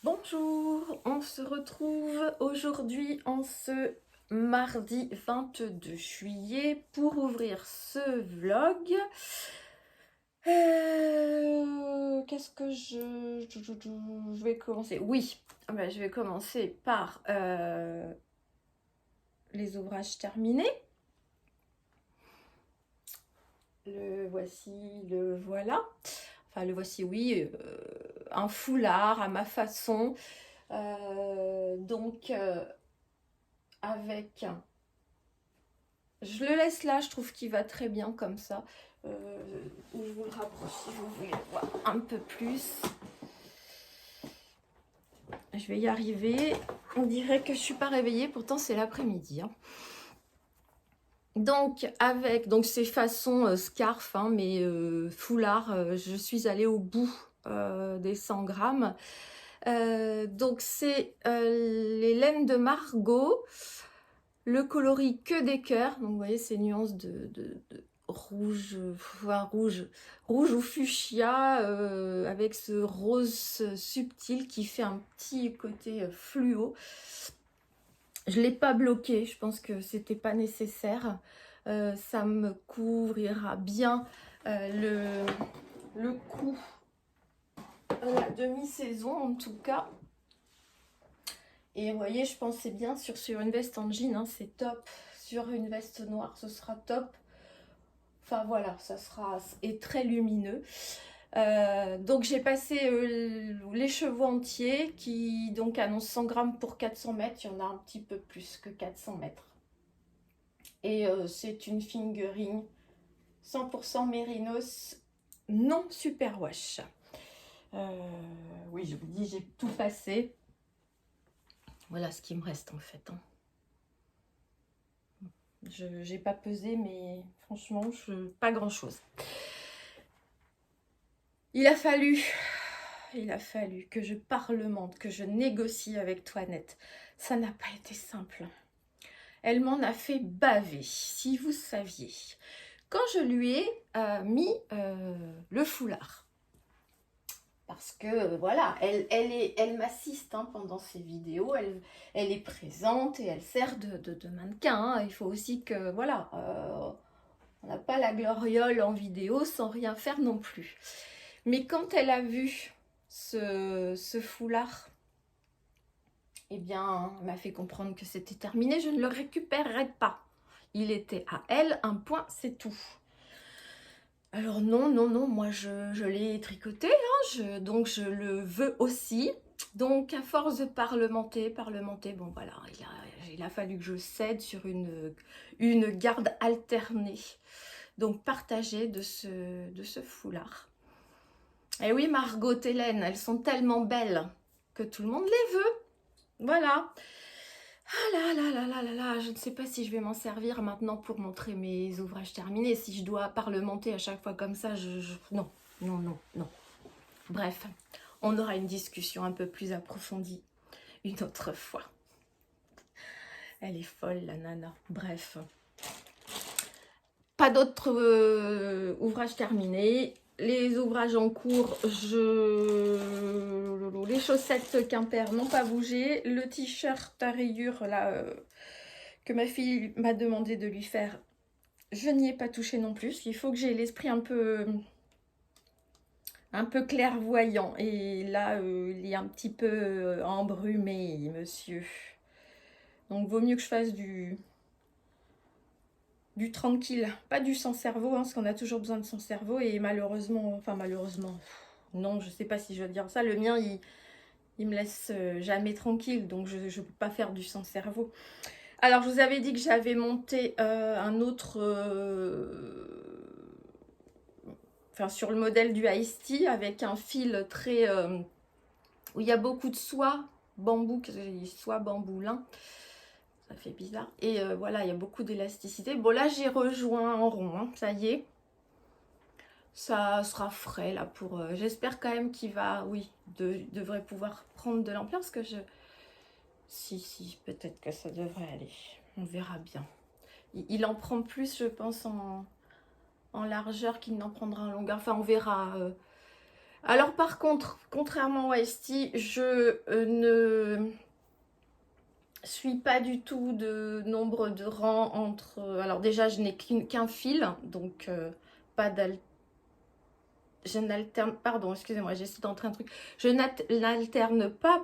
Bonjour, on se retrouve aujourd'hui en ce mardi 22 juillet pour ouvrir ce vlog. Qu'est-ce que je vais commencer? Oui, je vais commencer par les ouvrages terminés. Le voici, le voilà. Enfin, le voici, oui, un foulard à ma façon. Avec... Je le laisse là, je trouve qu'il va très bien comme ça. Je vous le rapproche si vous voulez voir un peu plus. Je vais y arriver. On dirait que je suis pas réveillée, pourtant c'est l'après-midi. Hein. Donc, avec ces façons scarf, hein, mais foulard, je suis allée au bout des 100 grammes. Donc, c'est les laines de Margot. Le coloris que des cœurs, donc vous voyez ces nuances de rouge, rouge ou fuchsia, avec ce rose subtil qui fait un petit côté fluo. Je ne l'ai pas bloqué, je pense que c'était pas nécessaire. Ça me couvrira bien le cou à la demi-saison en tout cas. Et vous voyez, je pensais bien sur une veste en jean, hein, c'est top. Sur une veste noire, ce sera top. Enfin voilà, ça sera et très lumineux. Donc j'ai passé les chevaux entiers qui donc annoncent 100 grammes pour 400 mètres. Il y en a un petit peu plus que 400 mètres. Et c'est une fingering 100% mérinos non superwash. Oui, je vous dis, j'ai tout passé. Voilà ce qui me reste en fait. Hein. Je n'ai pas pesé, mais franchement, pas grand-chose. Il a fallu que je parlemente, que je négocie avec Toinette. Ça n'a pas été simple. Elle m'en a fait baver, si vous saviez. Quand je lui ai mis le foulard. Parce que voilà, elle m'assiste hein, pendant ces vidéos, elle est présente et elle sert de mannequin. Hein. Il faut aussi que, voilà, on n'a pas la gloriole en vidéo sans rien faire non plus. Mais quand elle a vu ce foulard, eh bien, elle m'a fait comprendre que c'était terminé, je ne le récupérerai pas. Il était à elle, un point, c'est tout. Alors non, moi je l'ai tricoté, hein, donc je le veux aussi. Donc à force de parlementer, bon voilà, il a fallu que je cède sur une garde alternée. Donc partagée de ce foulard. Et oui, Margot, Hélène, elles sont tellement belles que tout le monde les veut. Voilà. Ah là là là là là là, je ne sais pas si je vais m'en servir maintenant pour montrer mes ouvrages terminés. Si je dois parlementer à chaque fois comme ça, non. Bref, on aura une discussion un peu plus approfondie une autre fois. Elle est folle, la nana. Bref. Pas d'autres ouvrages terminés. Les ouvrages en cours, les chaussettes Quimper n'ont pas bougé. Le t-shirt à rayures là que ma fille m'a demandé de lui faire, je n'y ai pas touché non plus. Il faut que j'ai l'esprit un peu clairvoyant. Et là, il est un petit peu embrumé, monsieur. Donc, vaut mieux que je fasse du tranquille, pas du sans cerveau, hein, parce qu'on a toujours besoin de son cerveau. Et malheureusement, non, je sais pas si je veux dire ça. Le mien, il me laisse jamais tranquille, donc je ne peux pas faire du sans cerveau. Alors, je vous avais dit que j'avais monté un autre... sur le modèle du Ice Tea, avec un fil très... où il y a beaucoup de soie, bambou, soie bambou lin. Ça fait bizarre. Et voilà, il y a beaucoup d'élasticité. Bon, là, j'ai rejoint en rond, hein, ça y est. Ça sera frais, là, pour... J'espère quand même qu'il va... Oui, devrait pouvoir prendre de l'ampleur, parce que je... Si, peut-être que ça devrait aller. On verra bien. Il en prend plus, je pense, en largeur qu'il n'en prendra en longueur. Enfin, on verra. Alors par contre, contrairement à Esti, je ne suis pas du tout de nombre de rangs entre... alors déjà, je n'ai qu'un fil, donc pas d'alternance. Je n'alterne, pardon, excusez-moi, j'essaie d'entrer un truc. Je n'alterne pas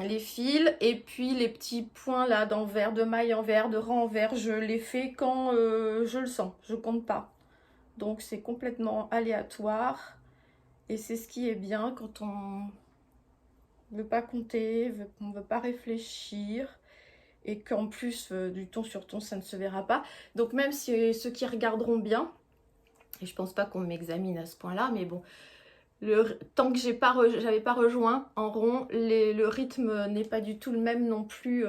les fils, et puis les petits points là d'envers, de maille envers, de rang envers, je les fais quand je le sens, je compte pas. Donc c'est complètement aléatoire, et c'est ce qui est bien quand on veut pas compter, on veut pas réfléchir, et qu'en plus du ton sur ton ça ne se verra pas. Donc même si ceux qui regarderont bien, et je pense pas qu'on m'examine à ce point-là, mais bon, tant que j'avais pas rejoint en rond, le rythme n'est pas du tout le même non plus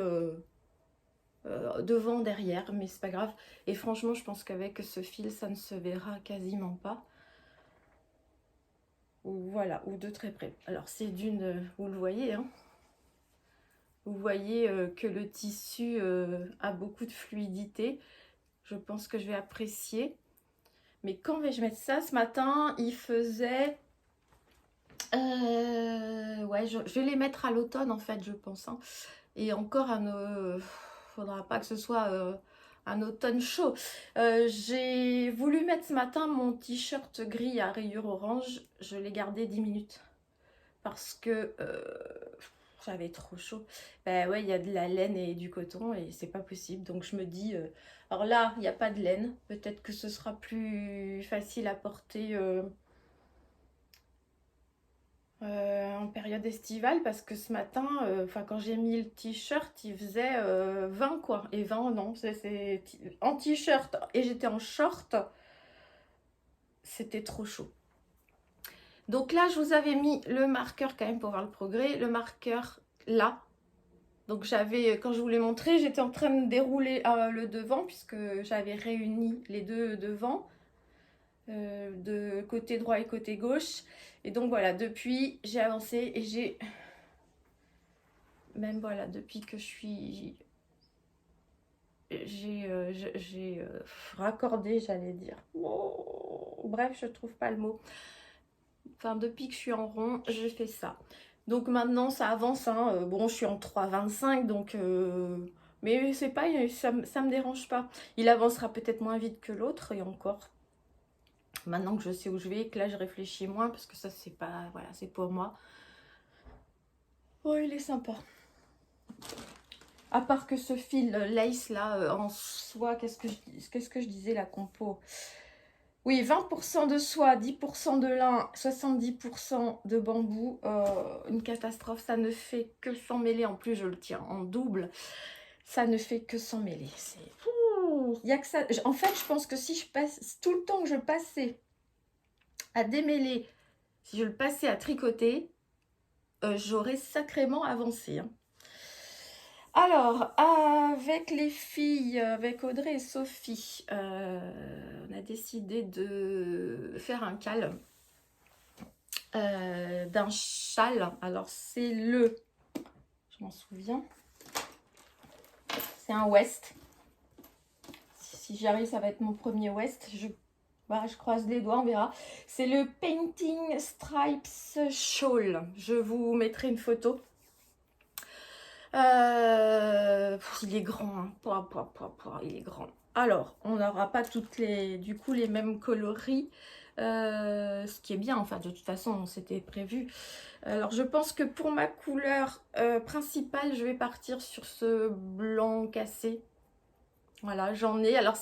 devant, derrière, mais c'est pas grave. Et franchement, je pense qu'avec ce fil, ça ne se verra quasiment pas. Ou voilà, ou de très près. Alors c'est d'une, vous le voyez, hein, vous voyez que le tissu a beaucoup de fluidité. Je pense que je vais apprécier. Mais quand vais-je mettre ça? Ce matin, il faisait... ouais, je vais les mettre à l'automne en fait, je pense. Hein. Et encore, faudra pas que ce soit un automne chaud. J'ai voulu mettre ce matin mon t-shirt gris à rayures orange. Je l'ai gardé 10 minutes. Parce que j'avais trop chaud. Ben ouais, il y a de la laine et du coton et c'est pas possible. Donc je me dis, alors là, il n'y a pas de laine. Peut-être que ce sera plus facile à porter en période estivale, parce que ce matin, quand j'ai mis le t-shirt, il faisait 20 quoi. Et 20, non, c'est en t-shirt et j'étais en short. C'était trop chaud. Donc là, je vous avais mis le marqueur quand même pour voir le progrès. Le marqueur là. Donc j'avais, quand je vous l'ai montré, j'étais en train de dérouler le devant, puisque j'avais réuni les deux devants, de côté droit et côté gauche. Et donc voilà, depuis, j'ai avancé et j'ai... Même voilà, depuis que je suis... J'ai raccordé, j'allais dire. Oh, bref, je trouve pas le mot. Enfin, depuis que je suis en rond, je fais ça. Donc maintenant, ça avance. Hein. Bon, je suis en 3,25, donc... mais c'est pas, ça me dérange pas. Il avancera peut-être moins vite que l'autre, et encore. Maintenant que je sais où je vais, que là, je réfléchis moins, parce que ça, c'est pas... Voilà, c'est pour moi. Oh, il est sympa. À part que ce fil lace là en soie, qu'est-ce que je disais, la compo? Oui, 20% de soie, 10% de lin, 70% de bambou. Une catastrophe, ça ne fait que s'emmêler. En plus, je le tiens en double. Ça ne fait que s'emmêler. Il y a que ça. En fait, je pense que si je passe tout le temps que je passais à démêler, si je le passais à tricoter, j'aurais sacrément avancé. Hein. Alors, avec les filles, avec Audrey et Sophie, on a décidé de faire un cal d'un châle. Alors, c'est je m'en souviens, c'est un West. Si j'y arrive, ça va être mon premier West. Je croise les doigts, on verra. C'est le Painting Stripes Shawl. Je vous mettrai une photo. Il est grand, hein. Il est grand. Alors, on n'aura pas toutes du coup les mêmes coloris, ce qui est bien, enfin de toute façon c'était prévu. Alors je pense que pour ma couleur principale, je vais partir sur ce blanc cassé. Voilà, j'en ai. Alors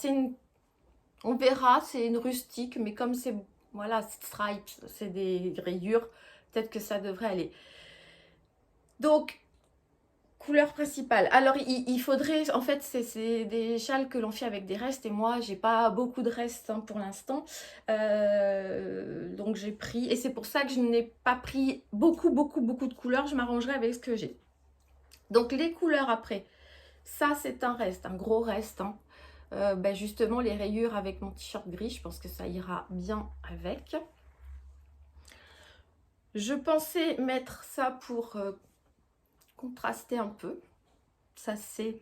on verra, c'est une rustique, mais comme c'est, voilà, stripes, c'est des rayures, peut-être que ça devrait aller. Donc, couleur principale. Alors, il faudrait... En fait, c'est des châles que l'on fait avec des restes. Et moi, j'ai pas beaucoup de restes hein, pour l'instant. Donc, j'ai pris... Et c'est pour ça que je n'ai pas pris beaucoup de couleurs. Je m'arrangerai avec ce que j'ai. Donc, les couleurs après. Ça, c'est un reste, un gros reste. Hein. Justement, les rayures avec mon t-shirt gris, je pense que ça ira bien avec. Je pensais mettre ça pour... contraster un peu. Ça c'est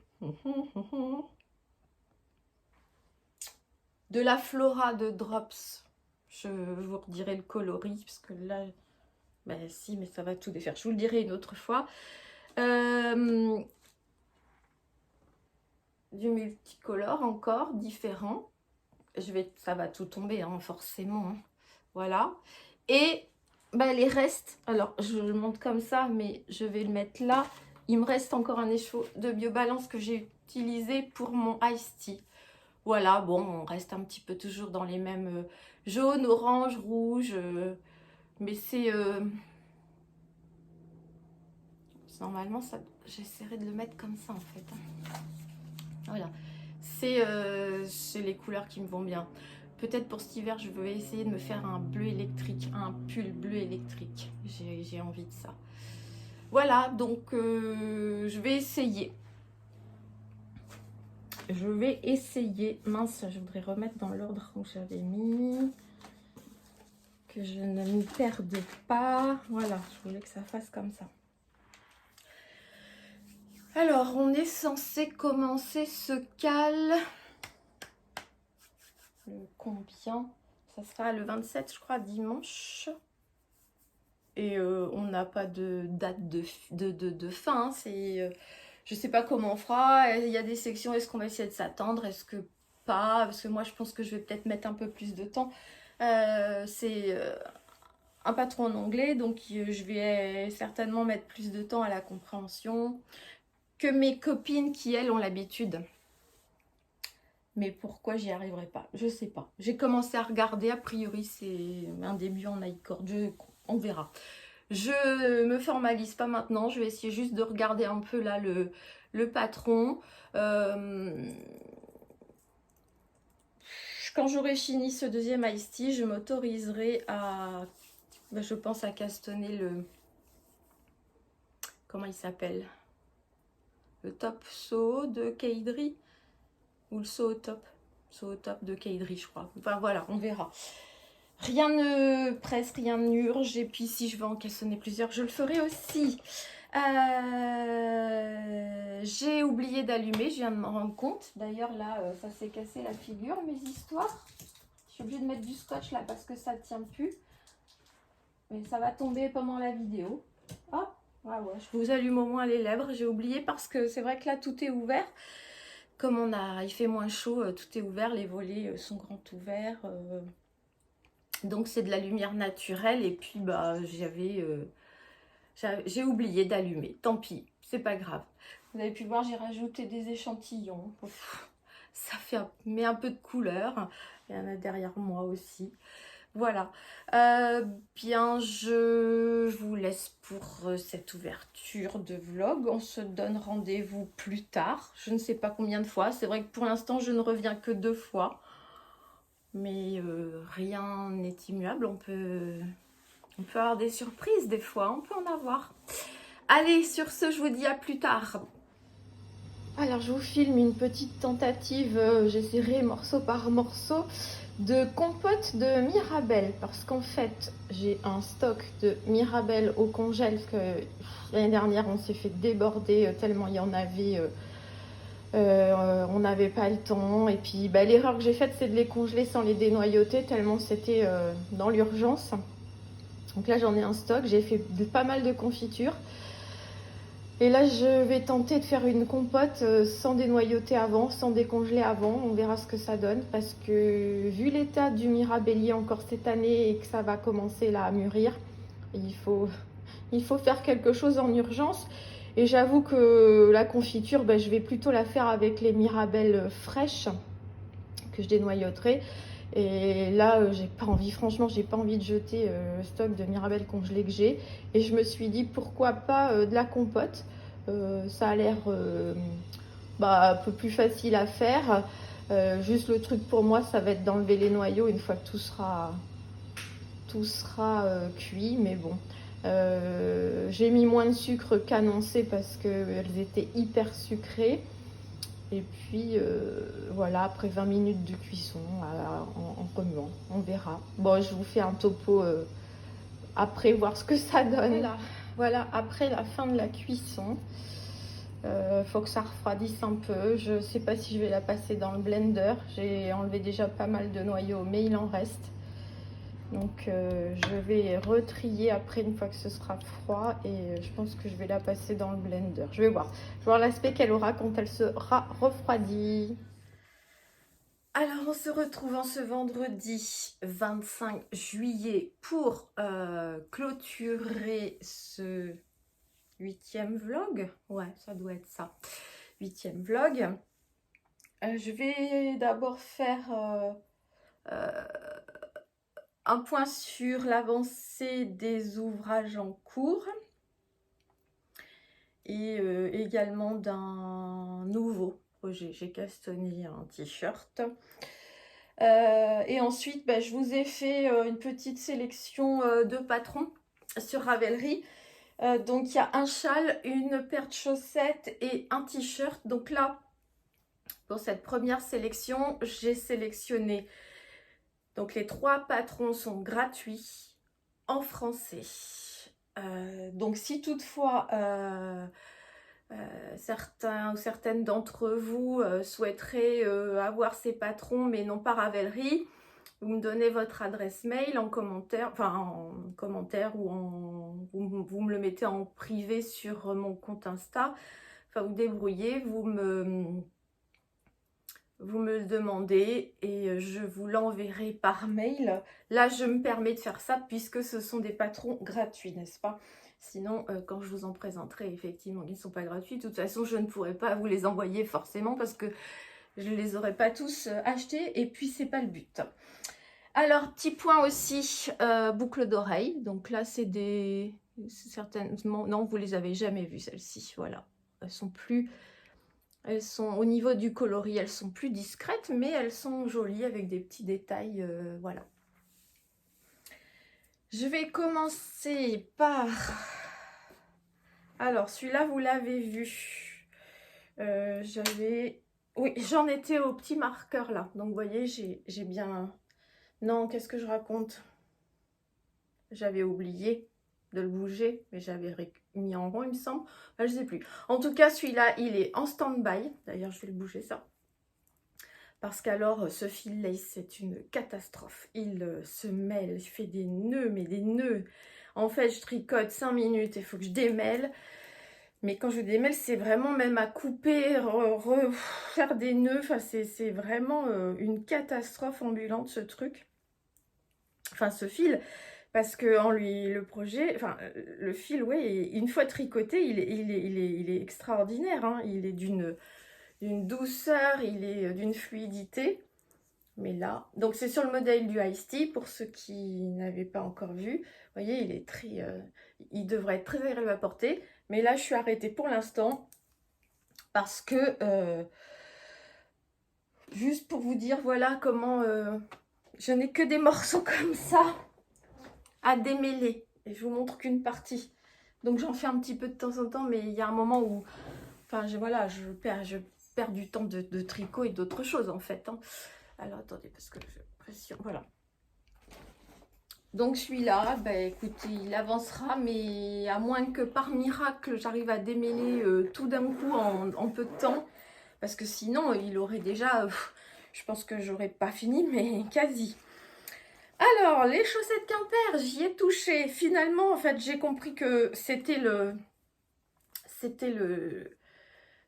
de la Flora de Drops. Je vous redirai le coloris, parce que là, ben si, mais ça va tout défaire. Je vous le dirai une autre fois. Du multicolore encore, différent. Ça va tout tomber, hein, forcément. Hein. Voilà. Et bah, les restes, alors je le montre comme ça, mais je vais le mettre là. Il me reste encore un écheveau de Biobalance que j'ai utilisé pour mon Ice Tea. Voilà, bon, on reste un petit peu toujours dans les mêmes jaune, orange, rouge. Mais c'est... normalement, j'essaierai de le mettre comme ça en fait. Hein. Voilà. C'est les couleurs qui me vont bien. Peut-être pour cet hiver, je vais essayer de me faire un bleu électrique, un pull bleu électrique. J'ai envie de ça. Voilà, donc je vais essayer. Je vais essayer. Mince, je voudrais remettre dans l'ordre où j'avais mis. Que je ne m'y perde pas. Voilà, je voulais que ça fasse comme ça. Alors, on est censé commencer ce cal. Le combien? Ça sera le 27, je crois, dimanche. Et on n'a pas de date de fin. Hein. Je sais pas comment on fera. Il y a des sections, est-ce qu'on va essayer de s'attendre? Est-ce que pas? Parce que moi, je pense que je vais peut-être mettre un peu plus de temps. C'est un patron en anglais, donc je vais certainement mettre plus de temps à la compréhension que mes copines qui, elles, ont l'habitude. Mais pourquoi j'y arriverai pas? Je sais pas. J'ai commencé à regarder, a priori c'est un début en I-cord, on verra. Je me formalise pas maintenant, je vais essayer juste de regarder un peu là le patron. Quand j'aurai fini ce deuxième Ice Tea, je m'autoriserai à, je pense à castonner le, comment il s'appelle? Le top Soho de Keidri. Ou le Soho top de Keidri, je crois. Enfin voilà, on verra. Rien ne presse, rien n'urge. Et puis si je veux en cassonner plusieurs, je le ferai aussi. J'ai oublié d'allumer, je viens de m'en rendre compte. D'ailleurs là, ça s'est cassé la figure, mes histoires. Je suis obligée de mettre du scotch là parce que ça ne tient plus. Mais ça va tomber pendant la vidéo. Hop, ouais, je vous allume au moins les lèvres. J'ai oublié parce que c'est vrai que là tout est ouvert. Comme il fait moins chaud, tout est ouvert, les volets sont grands ouverts. Donc c'est de la lumière naturelle. Et puis bah j'ai oublié d'allumer. Tant pis, c'est pas grave. Vous avez pu voir, j'ai rajouté des échantillons. Ça met un peu de couleur. Il y en a derrière moi aussi. Voilà. Bien, je vous laisse pour cette ouverture de vlog. On se donne rendez-vous plus tard. Je ne sais pas combien de fois. C'est vrai que pour l'instant, je ne reviens que 2 fois. Mais rien n'est immuable. On peut avoir des surprises des fois. On peut en avoir. Allez, sur ce, je vous dis à plus tard. Alors, je vous filme une petite tentative. J'essaierai morceau par morceau de compote de Mirabelle, parce qu'en fait j'ai un stock de Mirabelle au congèle, parce que l'année dernière on s'est fait déborder tellement il y en avait, on n'avait pas le temps, et puis bah, l'erreur que j'ai faite c'est de les congeler sans les dénoyauter tellement c'était dans l'urgence. Donc là j'en ai un stock, j'ai fait pas mal de confitures. Et là, je vais tenter de faire une compote sans dénoyauter avant, sans décongeler avant. On verra ce que ça donne. Parce que vu l'état du mirabellier encore cette année et que ça va commencer là à mûrir, il faut faire quelque chose en urgence. Et j'avoue que la confiture, ben, je vais plutôt la faire avec les mirabelles fraîches que je dénoyauterai. Et là, j'ai pas envie, franchement, j'ai pas envie de jeter le stock de mirabelle congelée que j'ai. Et je me suis dit, pourquoi pas de la compote. Ça a l'air un peu plus facile à faire. Juste le truc pour moi, ça va être d'enlever les noyaux une fois que tout sera cuit. Mais bon, j'ai mis moins de sucre qu'annoncé parce qu'elles étaient hyper sucrées. Et puis voilà, après 20 minutes de cuisson en remuant, on verra. Bon, je vous fais un topo après, voir ce que ça donne. Voilà, après la fin de la cuisson, faut que ça refroidisse un peu. Je sais pas si je vais la passer dans le blender. J'ai enlevé déjà pas mal de noyaux, mais il en reste. Donc je vais retrier après une fois que ce sera froid et je pense que je vais la passer dans le blender. Je vais voir. Je vais voir l'aspect qu'elle aura quand elle sera refroidie. Alors on se retrouve en ce vendredi 25 juillet pour clôturer ce 8e vlog. Ouais, ça doit être ça. 8e vlog. Je vais d'abord faire un point sur l'avancée des ouvrages en cours et également d'un nouveau projet. J'ai castonné un t-shirt. Et ensuite, je vous ai fait une petite sélection de patrons sur Ravelry. Donc, il y a un châle, une paire de chaussettes et un t-shirt. Donc là, pour cette première sélection, j'ai sélectionné. Donc, les 3 patrons sont gratuits en français. Donc, si toutefois certains ou certaines d'entre vous souhaiteraient avoir ces patrons mais non pas Ravelry, vous me donnez votre adresse mail en commentaire, ou vous me le mettez en privé sur mon compte Insta. Enfin, vous débrouillez, vous me le demandez et je vous l'enverrai par mail. Là, je me permets de faire ça puisque ce sont des patrons gratuits, n'est-ce pas? Sinon, quand je vous en présenterai, effectivement, ils ne sont pas gratuits. De toute façon, je ne pourrai pas vous les envoyer forcément parce que je ne les aurais pas tous achetés et puis, c'est pas le but. Alors, petit point aussi, boucle d'oreille. Donc là, c'est des... certainement... Non, vous les avez jamais vues, celles-ci. Voilà. Elles sont au niveau du coloris, elles sont plus discrètes, mais elles sont jolies avec des petits détails, voilà. Je vais commencer par... Alors, celui-là, vous l'avez vu. Oui, j'en étais au petit marqueur là. Donc, vous voyez, j'ai bien... Non, qu'est-ce que je raconte? J'avais oublié de le bouger, mais j'avais mis en rond, il me semble. Enfin, je ne sais plus. En tout cas, celui-là, il est en stand-by. D'ailleurs, je vais le bouger, ça. Parce qu'alors, ce fil lace, c'est une catastrophe. Il se mêle, il fait des nœuds, mais des nœuds. En fait, je tricote 5 minutes, il faut que je démêle. Mais quand je démêle, c'est vraiment même à couper, refaire des nœuds. Enfin, c'est vraiment une catastrophe ambulante, ce truc. Enfin, ce fil. Parce que en lui, le fil, oui, une fois tricoté, il est extraordinaire. Hein. Il est d'une douceur, il est d'une fluidité. Mais là, donc c'est sur le modèle du Ice Tea, pour ceux qui n'avaient pas encore vu. Vous voyez, il est très, il devrait être très agréable à porter. Mais là, je suis arrêtée pour l'instant parce que, juste pour vous dire, voilà comment je n'ai que des morceaux comme ça à démêler. Et je vous montre qu'une partie. Donc j'en fais un petit peu de temps en temps, mais il y a un moment où, enfin, je perds du temps de tricot et d'autres choses en fait. Hein. Alors attendez, parce que je pression, voilà. Donc celui-là, écoutez, il avancera, mais à moins que par miracle, j'arrive à démêler tout d'un coup en peu de temps. Parce que sinon, il aurait déjà, je pense que j'aurais pas fini, mais quasi. Alors, les chaussettes Quimper, j'y ai touché. Finalement, en fait, j'ai compris que c'était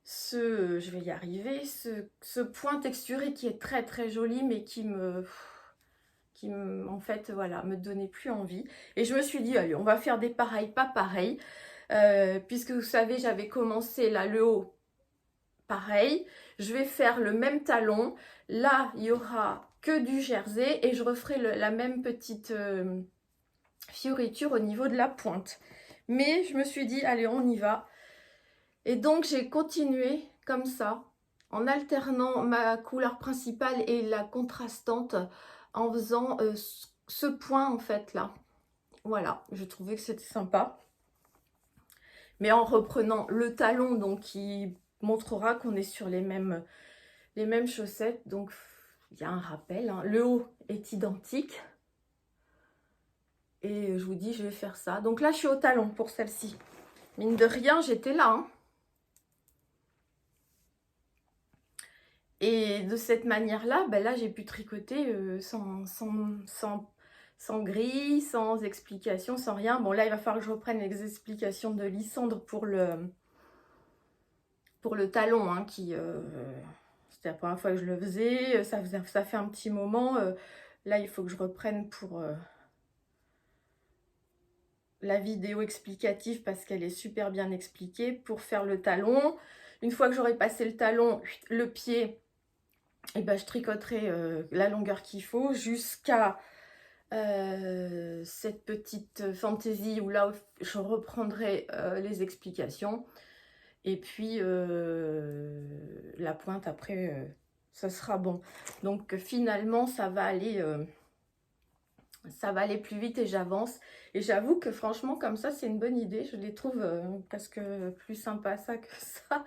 je vais y arriver, ce point texturé qui est très très joli, mais qui en fait, voilà, me donnait plus envie. Et je me suis dit, allez, on va faire des pareils, pas pareils. Puisque vous savez, j'avais commencé là, le haut, pareil. Je vais faire le même talon. Là, il y aura que du jersey et je referai la même petite fioriture au niveau de la pointe. Mais je me suis dit, allez, on y va. Et donc, j'ai continué comme ça, en alternant ma couleur principale et la contrastante, en faisant ce point, en fait, là. Voilà, je trouvais que c'était sympa. Mais en reprenant le talon, donc, qui montrera qu'on est sur les mêmes chaussettes. Donc, il y a un rappel. Hein. Le haut est identique. Et je vous dis, je vais faire ça. Donc là, je suis au talon pour celle-ci. Mine de rien, j'étais là. Hein. Et de cette manière-là, là, j'ai pu tricoter sans sans grille, sans explication, sans rien. Bon, là, il va falloir que je reprenne les explications de Lysandre pour le talon, hein, qui... c'était la première fois que je le faisais, ça fait un petit moment. Là, il faut que je reprenne pour la vidéo explicative parce qu'elle est super bien expliquée pour faire le talon. Une fois que j'aurai passé le talon, le pied, et ben, je tricoterai la longueur qu'il faut jusqu'à cette petite fantaisie où là, je reprendrai les explications. Et puis, la pointe, après, ça sera bon. Donc, finalement, ça va aller plus vite et j'avance. Et j'avoue que, franchement, comme ça, c'est une bonne idée. Je les trouve presque plus sympa ça que ça.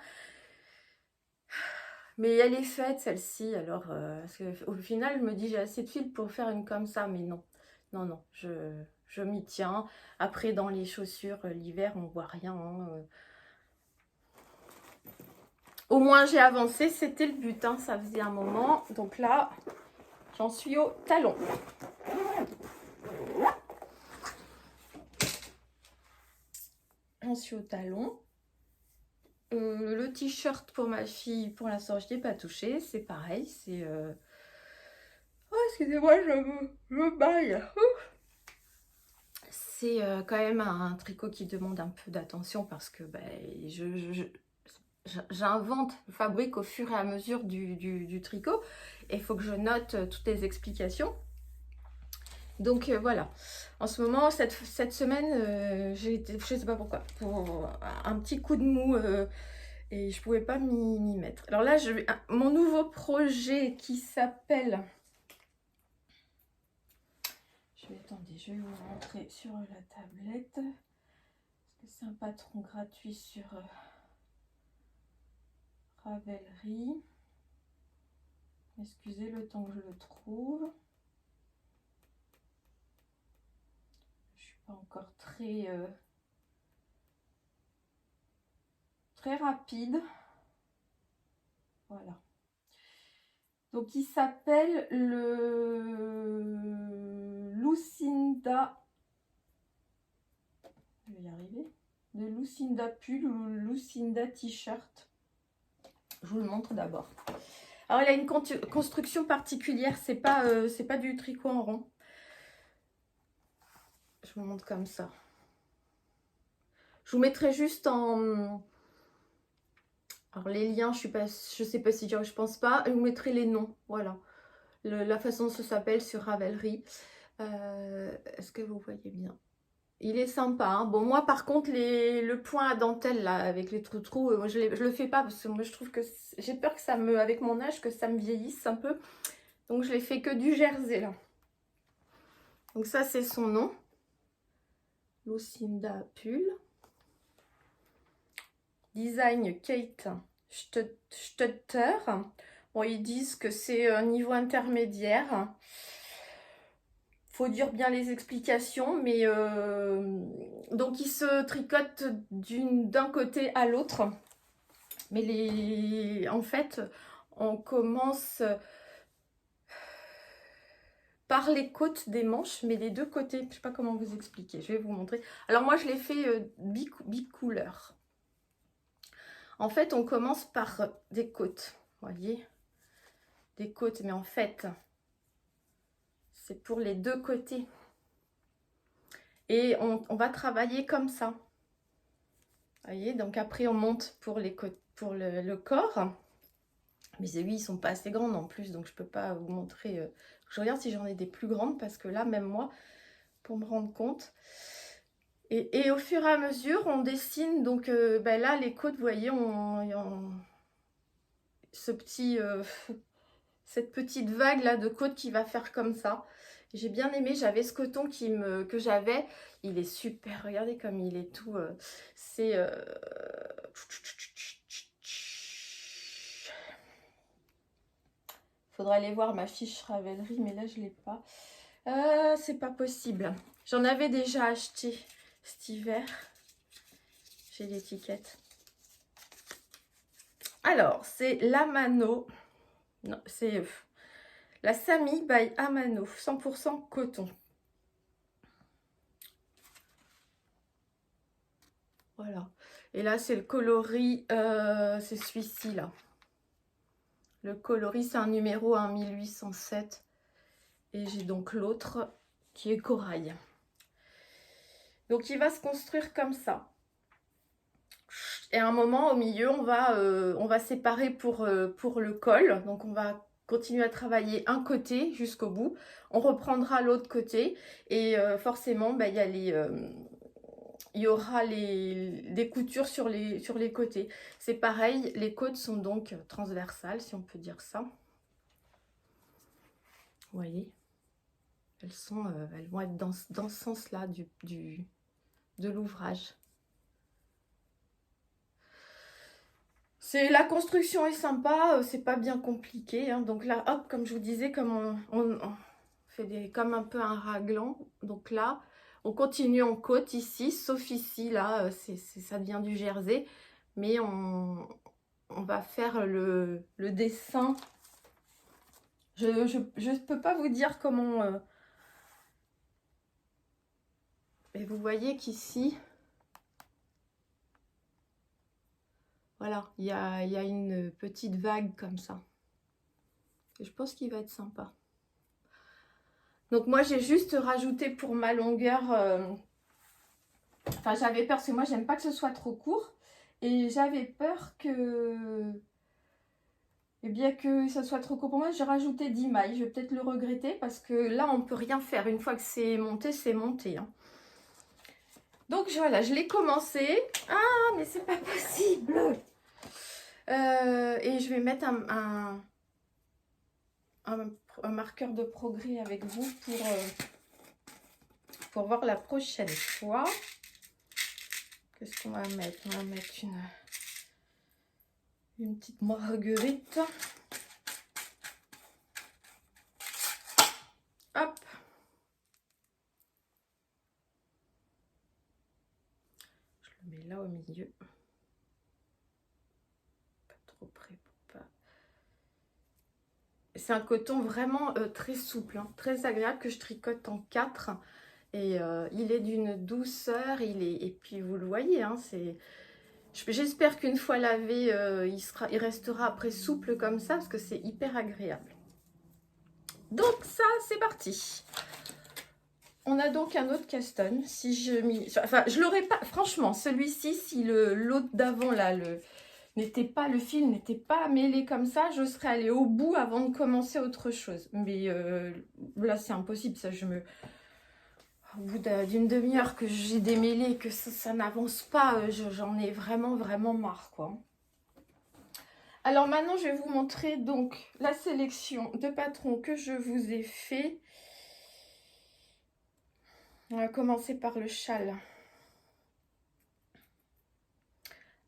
Mais elle est faite, celle-ci. Alors, parce au final, je me dis, j'ai assez de fil pour faire une comme ça. Mais non, non, non, je m'y tiens. Après, dans les chaussures, l'hiver, on voit rien, hein. Au moins, j'ai avancé. C'était le but, hein. Ça faisait un moment. Donc là, j'en suis au talon. J'en suis au talon. Le t-shirt pour ma fille, pour l'instant, je n'y ai pas touché. C'est pareil. C'est... Oh, excusez-moi, je me baille. C'est quand même un tricot qui demande un peu d'attention parce que ben, j'invente, je fabrique au fur et à mesure du tricot. Et il faut que je note toutes les explications. Donc voilà, en ce moment, cette semaine, j'ai été, je sais pas pourquoi, pour un petit coup de mou et je pouvais pas m'y mettre. Alors là, mon nouveau projet qui s'appelle... Attendez, je vais vous montrer sur la tablette, parce que c'est un patron gratuit sur Ravelry. Excusez le temps que je le trouve. Je suis pas encore très rapide. Voilà. Donc il s'appelle le Lucinda. Je vais y arriver. Le Lucinda pull ou le Lucinda t-shirt. Je vous le montre d'abord. Alors il a une construction particulière. C'est pas du tricot en rond. Je vous montre comme ça. Je vous mettrai juste en... Alors les liens, je sais pas si je pense pas. Je vous mettrai les noms. Voilà. La façon dont ça s'appelle sur Ravelry. Est-ce que vous voyez bien? Il est sympa, hein. Bon, moi par contre, le point à dentelle là, avec les trous-trous, moi je le fais pas parce que moi je trouve que j'ai peur que ça me, avec mon âge, que ça me vieillisse un peu. Donc je l'ai fait que du jersey là. Donc ça c'est son nom. Lucinda Pull. Design Kate Stutter. Bon, ils disent que c'est un niveau intermédiaire. Faut dire bien les explications, mais donc il se tricote d'un côté à l'autre. Mais en fait, on commence par les côtes des manches, mais les deux côtés. Je ne sais pas comment vous expliquer. Je vais vous montrer. Alors moi, je l'ai fait bicouleur. En fait, on commence par des côtes. Vous voyez, des côtes, mais en fait, c'est pour les deux côtés. Et on va travailler comme ça. Vous voyez, donc après, on monte pour les côtes, pour le corps. Mes aiguilles, ils sont pas assez grandes en plus, donc je peux pas vous montrer. Je regarde si j'en ai des plus grandes, parce que là, même moi, pour me rendre compte. Et au fur et à mesure, on dessine. Donc ben là, les côtes, vous voyez, cette petite vague là de côte qui va faire comme ça. J'ai bien aimé, j'avais ce coton que j'avais, il est super, regardez comme il est tout, c'est... Faudrait aller voir ma fiche Ravelry, mais là je l'ai pas. C'est pas possible. J'en avais déjà acheté cet hiver. J'ai l'étiquette. Alors, c'est l'Amano. Non, c'est la Sami by Amano, 100% coton. Voilà. Et là, c'est le coloris, c'est celui-ci, là. Le coloris, c'est un numéro 1807. Et j'ai donc l'autre qui est corail. Donc, il va se construire comme ça. Et à un moment, au milieu, on va séparer pour le col. Donc, on va continuer à travailler un côté jusqu'au bout. On reprendra l'autre côté. Et forcément, bah, il y aura des coutures sur les côtés. C'est pareil, les côtes sont donc transversales, si on peut dire ça. Vous voyez, elles vont être dans ce sens-là de l'ouvrage. La construction est sympa, c'est pas bien compliqué. Hein. Donc là, hop, comme je vous disais, comme on fait comme un peu un raglan. Donc là, on continue en côte ici, sauf ici, là, ça devient du jersey. Mais on va faire le dessin. Je ne peux pas vous dire comment... Et vous voyez qu'ici... Voilà, il y a une petite vague comme ça. Et je pense qu'il va être sympa. Donc moi, j'ai juste rajouté pour ma longueur... Enfin, j'avais peur, parce que moi, j'aime pas que ce soit trop court. Et j'avais peur que... Eh bien, que ça soit trop court pour moi. J'ai rajouté 10 mailles. Je vais peut-être le regretter, parce que là, on peut rien faire. Une fois que c'est monté, c'est monté. Hein. Donc voilà, je l'ai commencé. Ah, mais c'est pas possible. Et je vais mettre un marqueur de progrès avec vous pour voir la prochaine fois. Qu'est-ce qu'on va mettre? On va mettre une petite marguerite. Hop. Je le mets là au milieu. Pas trop près pour pas... C'est un coton vraiment très souple, hein, très agréable, que je tricote en 4. Et il est d'une douceur, et puis vous le voyez, hein, j'espère qu'une fois lavé, il restera après souple comme ça, parce que c'est hyper agréable. Donc ça, c'est parti. On a donc un autre caston. Si je m'y... Enfin, je l'aurais pas... Franchement, celui-ci, si l'autre d'avant, là, le fil n'était pas mêlé comme ça, je serais allée au bout avant de commencer autre chose. Mais là, c'est impossible. Ça, au bout d'une demi-heure que j'ai démêlé, que ça n'avance pas, j'en ai vraiment, vraiment marre, quoi. Alors maintenant, je vais vous montrer donc la sélection de patrons que je vous ai fait. On va commencer par le châle.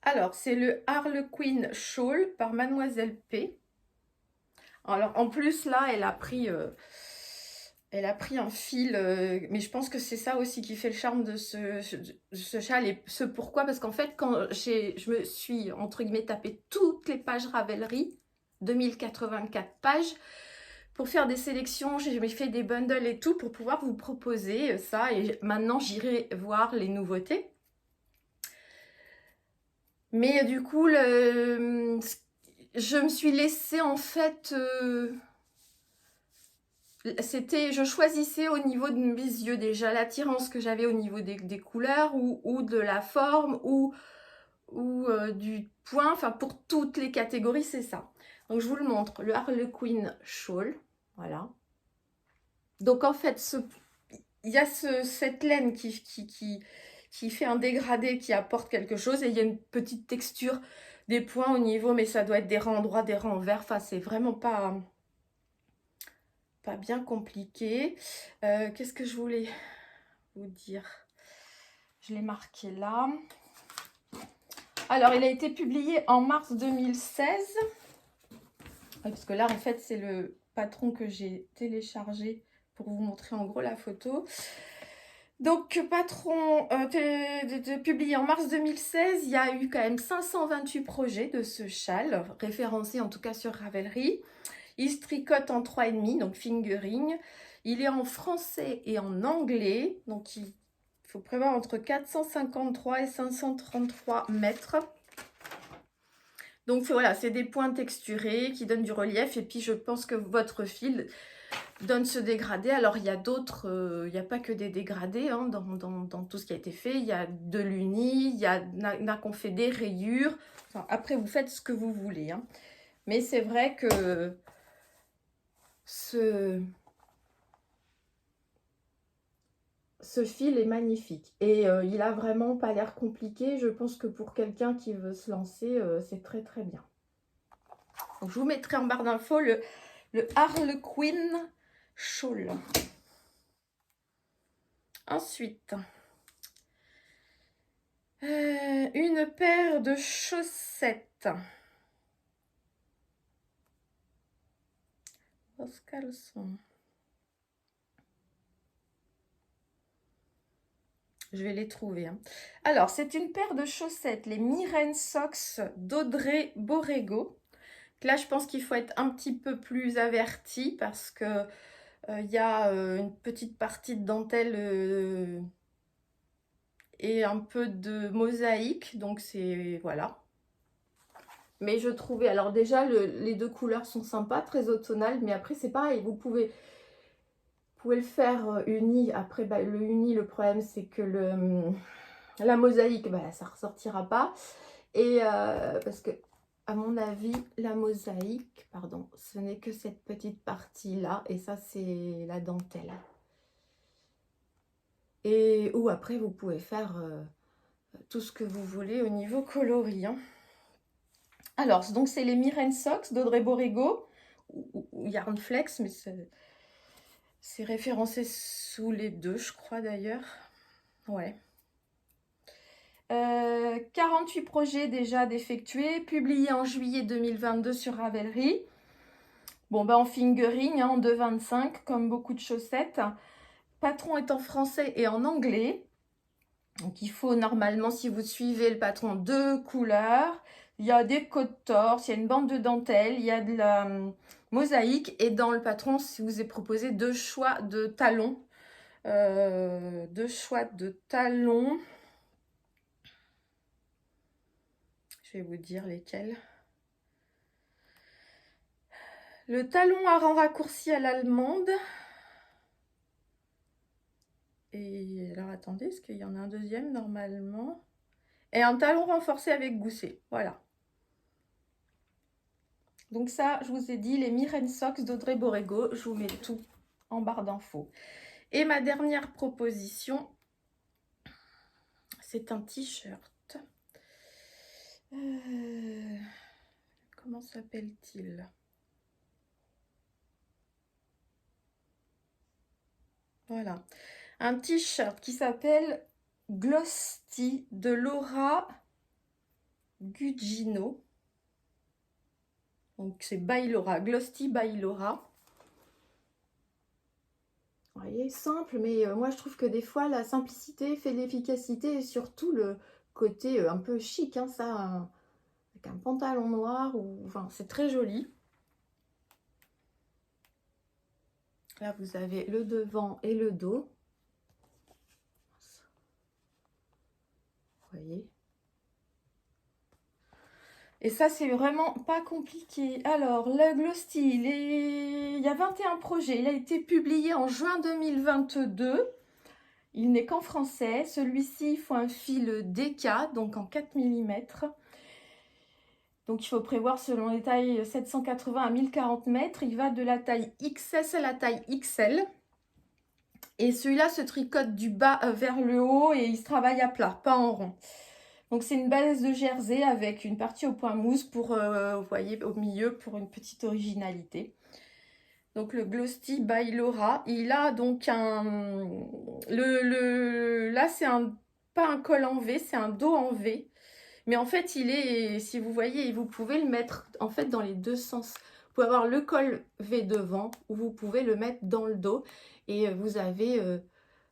Alors, c'est le Harlequin Shawl par Mademoiselle P. Alors, en plus, là, elle a pris un fil, mais je pense que c'est ça aussi qui fait le charme de ce châle. Et ce pourquoi, parce qu'en fait, quand je me suis, entre guillemets, tapé toutes les pages Ravelry, 2084 pages, pour faire des sélections, j'ai fait des bundles et tout, pour pouvoir vous proposer ça. Et maintenant, j'irai voir les nouveautés. Mais du coup, je me suis laissée en fait... je choisissais au niveau de mes yeux déjà l'attirance que j'avais au niveau des couleurs ou de la forme ou du point. Enfin, pour toutes les catégories, c'est ça. Donc, je vous le montre. Le Harlequin Shawl. Voilà. Donc, en fait, il y a cette laine qui fait un dégradé, qui apporte quelque chose. Et il y a une petite texture des points au niveau, mais ça doit être des rangs droits, des rangs verts. Enfin, c'est vraiment pas bien compliqué. Qu'est-ce que je voulais vous dire? Je l'ai marqué là. Alors, il a été publié en mars 2016. Parce que là, en fait, c'est le patron que j'ai téléchargé pour vous montrer en gros la photo. Donc, patron publié en mars 2016, il y a eu quand même 528 projets de ce châle, référencés en tout cas sur Ravelry. Il se tricote en 3,5, donc fingering. Il est en français et en anglais, donc il Il faut prévoir entre 453 et 533 mètres. Donc voilà, c'est des points texturés qui donnent du relief. Et puis je pense que votre fil donne ce dégradé. Alors il y a d'autres, il n'y a pas que des dégradés hein, dans tout ce qui a été fait. Il y a de l'uni, il y en a qu'on fait des rayures. Enfin, après vous faites ce que vous voulez. Hein. Mais c'est vrai que ce fil est magnifique. Et il a vraiment pas l'air compliqué. Je pense que pour quelqu'un qui veut se lancer, c'est très très bien. Donc je vous mettrai en barre d'infos le Harlequin Shawl. Ensuite, une paire de chaussettes. Rose caleçon. Je vais les trouver. Hein. Alors, c'est une paire de chaussettes, les Miren Socks d'Audrey Borrego. Là, je pense qu'il faut être un petit peu plus averti parce que il y a une petite partie de dentelle et un peu de mosaïque. Donc, c'est... Voilà. Mais je trouvais... Alors déjà, les deux couleurs sont sympas, très automnales. Mais après, c'est pareil. Vous pouvez le faire uni. Après, bah, le uni, le problème, c'est que la mosaïque, bah, ça ne ressortira pas. Et parce que, à mon avis, la mosaïque, pardon, ce n'est que cette petite partie-là. Et ça, c'est la dentelle. Et ou après, vous pouvez faire tout ce que vous voulez au niveau coloris. Hein. Alors, donc, c'est les Miren Socks d'Audrey Borrego ou Yarn Flex, mais c'est référencé sous les deux, je crois d'ailleurs. Ouais. 48 projets déjà d'effectués, publiés en juillet 2022 sur Ravelry. Bon, bah en fingering, hein, en 2,25, comme beaucoup de chaussettes. Patron est en français et en anglais. Donc, il faut normalement, si vous suivez le patron, 2 couleurs. Il y a des côtes torse, il y a une bande de dentelle, il y a de la mosaïque. Et dans le patron, si vous est proposé 2 choix de talons. 2 choix de talons. Je vais vous dire lesquels. Le talon à rang raccourci à l'allemande. Et alors attendez, est-ce qu'il y en a un deuxième normalement? Et un talon renforcé avec gousset. Voilà. Donc ça, je vous ai dit, les Miren Socks d'Audrey Borrego. Je vous mets tout en barre d'infos. Et ma dernière proposition, c'est un t-shirt. Comment s'appelle-t-il? Voilà. Un t-shirt qui s'appelle Glossy de Laura Gugino. Donc c'est by Laura, Glossy by Laura. Vous voyez, simple, mais moi je trouve que des fois la simplicité fait l'efficacité et surtout le côté un peu chic, hein, ça, avec un pantalon noir, ou enfin c'est très joli. Là vous avez le devant et le dos. Vous voyez. Et ça, c'est vraiment pas compliqué. Alors, le Glossy, il y a 21 projets. Il a été publié en juin 2022. Il n'est qu'en français. Celui-ci, il faut un fil DK, donc en 4 mm. Donc, il faut prévoir selon les tailles 780 à 1040 mètres. Il va de la taille XS à la taille XL. Et celui-là se tricote du bas vers le haut et il se travaille à plat, pas en rond. Donc c'est une base de jersey avec une partie au point mousse pour, vous voyez, au milieu pour une petite originalité. Donc le Glossy by Laura, il a donc un... Là c'est pas un col en V, c'est un dos en V. Mais en fait il est, si vous voyez, vous pouvez le mettre en fait dans les deux sens. Vous pouvez avoir le col V devant ou vous pouvez le mettre dans le dos. Et vous avez...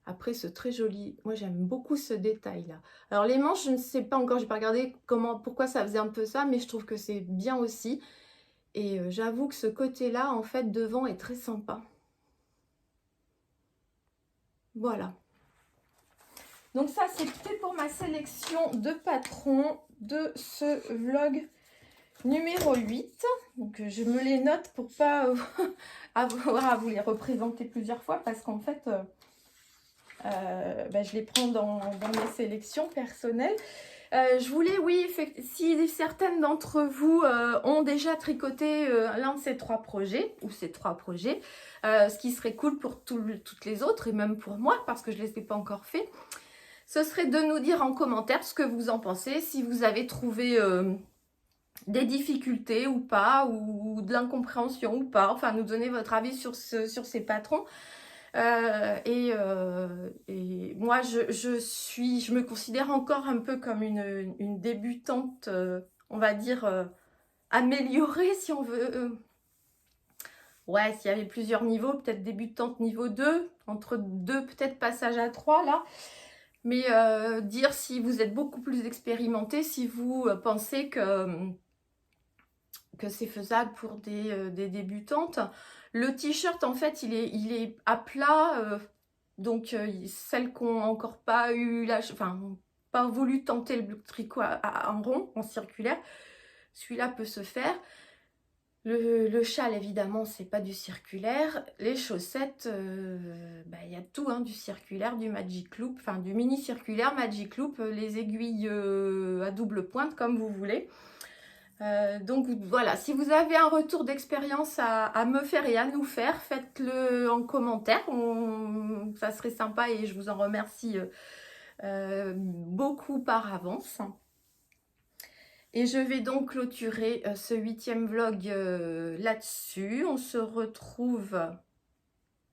après, c'est très joli. Moi, j'aime beaucoup ce détail-là. Alors, les manches, je ne sais pas encore. Je n'ai pas regardé pourquoi ça faisait un peu ça. Mais je trouve que c'est bien aussi. Et j'avoue que ce côté-là, en fait, devant est très sympa. Voilà. Donc ça, c'était pour ma sélection de patrons de ce vlog numéro 8. Donc je me les note pour pas avoir à vous les représenter plusieurs fois parce qu'en fait, je les prends dans mes sélections personnelles. Je voulais, oui, si certaines d'entre vous ont déjà tricoté l'un de ces 3 projets, ou ces 3 projets, ce qui serait cool pour toutes les autres, et même pour moi, parce que je ne les ai pas encore fait, ce serait de nous dire en commentaire ce que vous en pensez, si vous avez trouvé des difficultés ou pas, ou de l'incompréhension ou pas, enfin nous donner votre avis sur ces patrons. Et moi, je me considère encore un peu comme une débutante, on va dire, améliorée, si on veut. Ouais, s'il y avait plusieurs niveaux, peut-être débutante niveau 2, entre 2 peut-être passage à 3 là. Mais dire si vous êtes beaucoup plus expérimenté, si vous pensez que c'est faisable pour des débutantes. Le t-shirt, en fait, il est à plat. Donc, celles qui n'ont encore pas eu pas voulu tenter le tricot en rond, en circulaire, celui-là peut se faire. Le châle, évidemment, c'est pas du circulaire. Les chaussettes, il y a tout, hein, du circulaire, du Magic Loop, enfin du mini circulaire, Magic Loop, les aiguilles à double pointe, comme vous voulez. Donc voilà, si vous avez un retour d'expérience à me faire et à nous faire, faites-le en commentaire, ça serait sympa et je vous en remercie beaucoup par avance. Et je vais donc clôturer ce 8e vlog là-dessus. On se retrouve,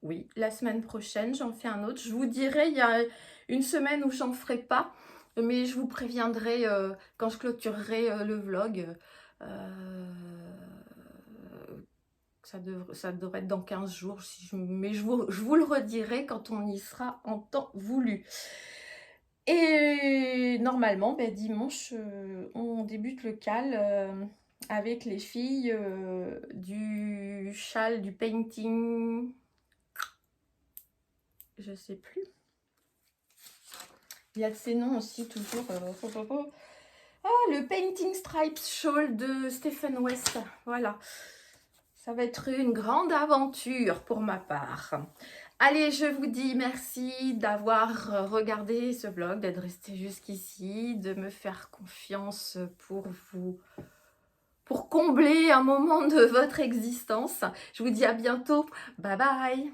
oui, la semaine prochaine, j'en fais un autre. Je vous dirai, il y a une semaine où j'en ferai pas, mais je vous préviendrai quand je clôturerai le vlog. Ça devrait être dans 15 jours, mais je vous le redirai quand on y sera en temps voulu. Et normalement, dimanche, on débute le cal avec les filles du châle, du painting, je sais plus. Il y a de ces noms aussi, toujours. Le Painting Stripes Shawl de Stephen West. Voilà. Ça va être une grande aventure pour ma part. Allez, je vous dis merci d'avoir regardé ce vlog, d'être resté jusqu'ici, de me faire confiance pour combler un moment de votre existence. Je vous dis à bientôt. Bye bye.